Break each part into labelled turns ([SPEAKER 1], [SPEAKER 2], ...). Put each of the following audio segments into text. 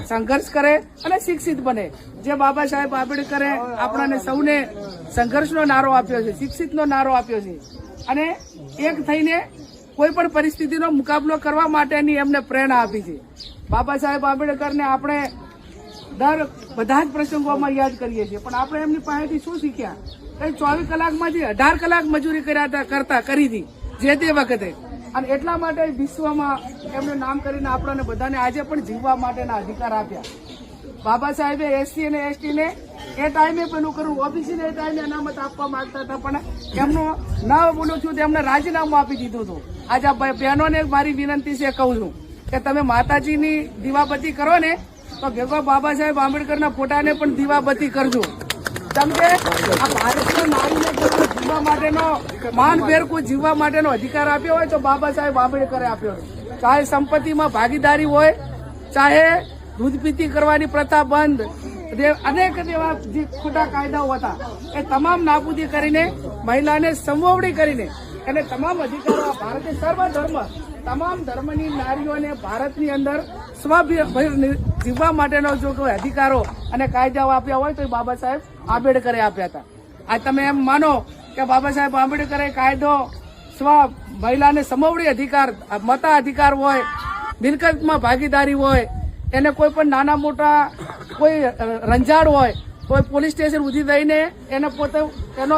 [SPEAKER 1] સંઘર્ષ કરે અને શિક્ષિત બને। જે બાબા સાહેબ આંબેડકરે આપણને સૌને સંઘર્ષનો નારો આપ્યો છે, શિક્ષિતનો નારો આપ્યો છે અને એક થઈને કોઈ પણ પરિસ્થિતિનો મુકાબલો કરવા માટેની એમને પ્રેરણા આપી છે। બાબા સાહેબ આંબેડકરને આપણે બધા જ પ્રસંગોમાં યાદ કરીએ છીએ, પણ આપણે એમની પાસેથી શું શીખ્યા? કઈ 24 કલાકમાંથી 18 કલાક મજૂરી કરી હતી જે તે વખતે, અને એટલા માટે વિશ્વમાં એમનું નામ કરીને આપણને બધાને આજે પણ જીવવા માટેના અધિકાર આપ્યા। બાબા સાહેબે એસસી અને એસટી ને એ ટાઈમે પેલું કરવું, ઓબીસી ને એ ટાઈમે અનામત આપવા માંગતા હતા, પણ એમનું ના બોલું છું તેમને રાજીનામું આપી દીધું હતું। આજે બહેનોને મારી વિનંતી છે, કહું છું કે તમે માતાજીની દીવાબત્તી કરો ને તો ભેગો બાબા સાહેબ આંબેડકરના ફોટાને પણ દીવાબત્તી કરજો। કેમ કે આ ભારતીય નારીને જીવવા માટેનો માનભેર કોઈ જીવવા માટેનો અધિકાર આપ્યો હોય તો બાબા સાહેબ આંબેડકરે આપ્યો છે। ચાહે સંપત્તિમાં ભાગીદારી હોય, ચાહે દૂધપીતી કરવાની પ્રથા બંધ, અનેક એવા જે ખોટા કાયદાઓ હતા એ તમામ નાબૂદી કરીને મહિલાને સંવોવડી કરીને એને તમામ અધિકારો ભારતીય સર્વધર્મ તમામ ધર્મની નારીઓને ભારતની અંદર જીવવા માટેનો જો કોઈ અધિકારો અને કાયદાઓ આપ્યા હોય તો એ બાબા સાહેબ આંબેડકરે આપ્યા હતા। આ તમે એમ માનો કે બાબા સાહેબ આંબેડકરે કાયદો મહિલાને સમવડી અધિકાર, મતાધિકાર હોય, મિલકતમાં ભાગીદારી હોય, એને કોઈ પણ નાના મોટા કોઈ રંજાડ હોય તો પોલીસ સ્ટેશન ઉધી થઈને એને પોતે એનો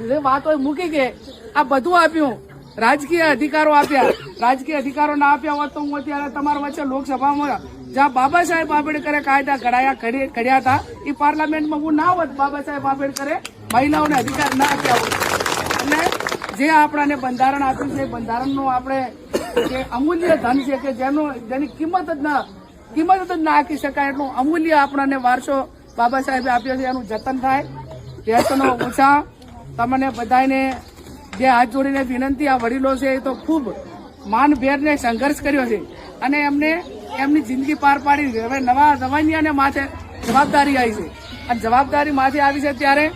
[SPEAKER 1] જે વાત હોય મૂકી કે આ બધું આપ્યું। રાજકીય અધિકારો આપ્યા, રાજકીય અધિકારો ના આપ્યા હોત તો હું અત્યારે તમારા વચ્ચે લોકસભામાં જ્યાં બાબા સાહેબ આંબેડકરે કાયદા ઘડ્યા હતા એ પાર્લામેન્ટમાં હું ના હોત, બાબા સાહેબ આંબેડકરે મહિલાઓને અધિકાર ના આપ્યા હોત। અને જે આપણને બંધારણ આપ્યું છે, બંધારણનું આપણે જે અમૂલ્ય ધન છે કે જેની કિંમત જ ના આંકી શકાય એટલું અમૂલ્ય આપણને વારસો બાબા સાહેબે આપ્યો છે, એનું જતન થાય। વ્યસનો ઓછા। તમને બધાને બે હાથ જોડીને વિનંતી, આ વડીલો છે એ તો ખૂબ માનભેરને સંઘર્ષ કર્યો છે અને એમને એમની જિંદગી પાર પાડી। હવે નવા જવાનિયાને માથે જવાબદારી આવી છે અને જવાબદારી માથે આવી છે ત્યારે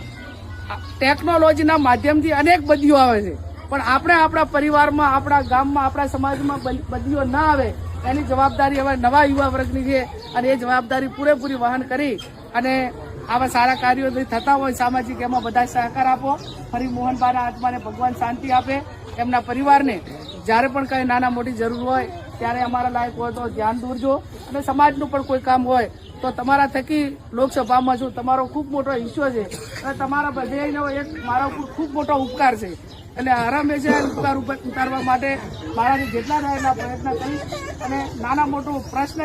[SPEAKER 1] ટેકનોલોજીના માધ્યમથી અનેક બદલીઓ આવે છે, પણ આપણે આપણા પરિવારમાં, આપણા ગામમાં, આપણા સમાજમાં બદલીઓ ના આવે એની જવાબદારી હવે નવા યુવા વર્ગની છે અને એ જવાબદારી પૂરેપૂરી વહન કરી અને આવા સારા કાર્યો થતા હોય સામાજિક, એમાં બધા સહકાર આપો। ફરી મોહનબાના આત્માને ભગવાન શાંતિ આપે, એમના પરિવારને જ્યારે પણ કઈ નાના મોટી જરૂર હોય ત્યારે અમારા લાયક હોય તો ધ્યાન દોરજો અને સમાજનું પણ કોઈ કામ હોય તો તમારા થકી લોકસભામાં છું, તમારો ખૂબ મોટો હિસ્સો છે અને તમારા બધેનો એક મારા ઉપર ખૂબ મોટો ઉપકાર છે। એટલે હંમેશા ઉપકાર ઉતારવા માટે મારાથી જેટલા થાય એટલા પ્રયત્ન કરીશ અને નાના મોટું પ્રશ્ન